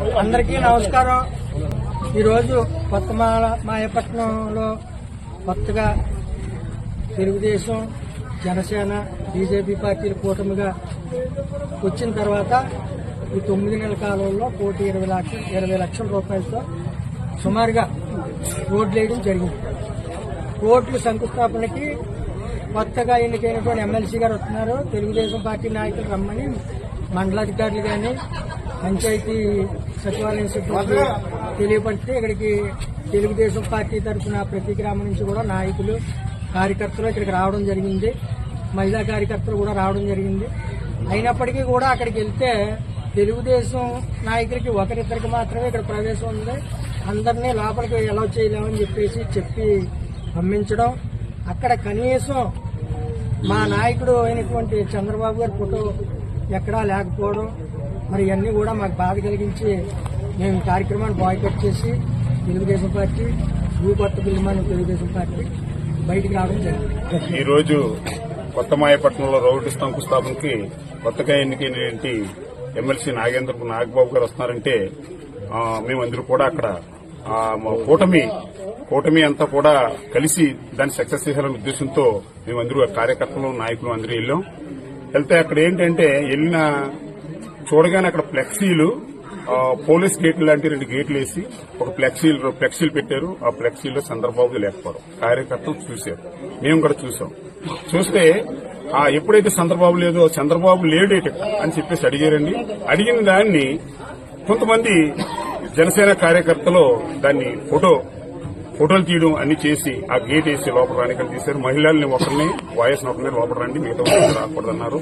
అందరికీ నమస్కారం. ఈరోజు కొత్త మాయపట్నంలో కొత్తగా తెలుగుదేశం, జనసేన, బీజేపీ పార్టీలు కూటమిగా వచ్చిన తర్వాత ఈ 9 నెలల కాలంలో 20 లక్షల రూపాయలతో సుమారుగా రోడ్లు వేయడం జరిగింది. రోడ్లు శంకుస్థాపనకి కొత్తగా ఎన్నికైనటువంటి ఎమ్మెల్సీ గారు వస్తున్నారు. తెలుగుదేశం పార్టీ నాయకులు రమ్మని మండలాధికారులు కానీ పంచాయతీ సచివాలయం సిబ్బంది తెలియపరిస్తే ఇక్కడికి తెలుగుదేశం పార్టీ తరఫున ప్రతి గ్రామం నుంచి కూడా నాయకులు, కార్యకర్తలు ఇక్కడికి రావడం జరిగింది. మహిళా కార్యకర్తలు కూడా రావడం జరిగింది. అయినప్పటికీ కూడా అక్కడికి వెళ్తే తెలుగుదేశం నాయకులకి ఒకరిద్దరికి మాత్రమే ఇక్కడ ప్రవేశం ఉంది. అందరినీ లోపలికి ఎలా చేయలేమని చెప్పి పంపించడం. అక్కడ కనీసం మా నాయకుడు అయినటువంటి చంద్రబాబు గారి ఫోటో ఎక్కడా లేకపోవడం, మరి ఇవన్నీ కూడా మాకు బాధ కలిగించి మేము కార్యక్రమాన్ని బాయ్కట్ చేసి తెలుగుదేశం పార్టీ కొత్త బిల్లుమాని తెలుగుదేశం పార్టీ బయటికి రావడం జరిగింది. ఈ రోజు కొత్త మాయపట్నంలో రోడ్డు శంకుస్థాపనకి కొత్తగా ఎన్నికైనటువంటి ఎమ్మెల్సీ నాగబాబు గారు వస్తున్నారంటే మేమందరూ కూడా అక్కడ కూటమి అంతా కూడా కలిసి దాన్ని సక్సెస్ చేయాలనే ఉద్దేశంతో మేమందరూ కార్యకర్తలు, నాయకులు అందరూ వెళ్తే అక్కడ ఏంటంటే చూడగానే అక్కడ ఫ్లెక్సీలు, పోలీస్ గేట్లు లాంటి 2 గేట్లు వేసి ఒక ఫ్లెక్సీలు పెట్టారు. ఆ ఫ్లెక్సీలో చంద్రబాబు లేకపోవడం కార్యకర్తలు చూశారు. మేము కూడా చూస్తే ఎప్పుడైతే చంద్రబాబు లేడేట అని చెప్పేసి అడిగారండి. అడిగిన దాన్ని కొంతమంది జనసేన కార్యకర్తలు దాన్ని ఫోటోలు తీయడం అన్ని చేసి ఆ గేట్ వేసి లోపల రానికని తీశారు. మహిళల్ని ఒకరిని, వాయస్ని ఒకరిని లోపల రండి, మిగతా రాకూడదన్నారు.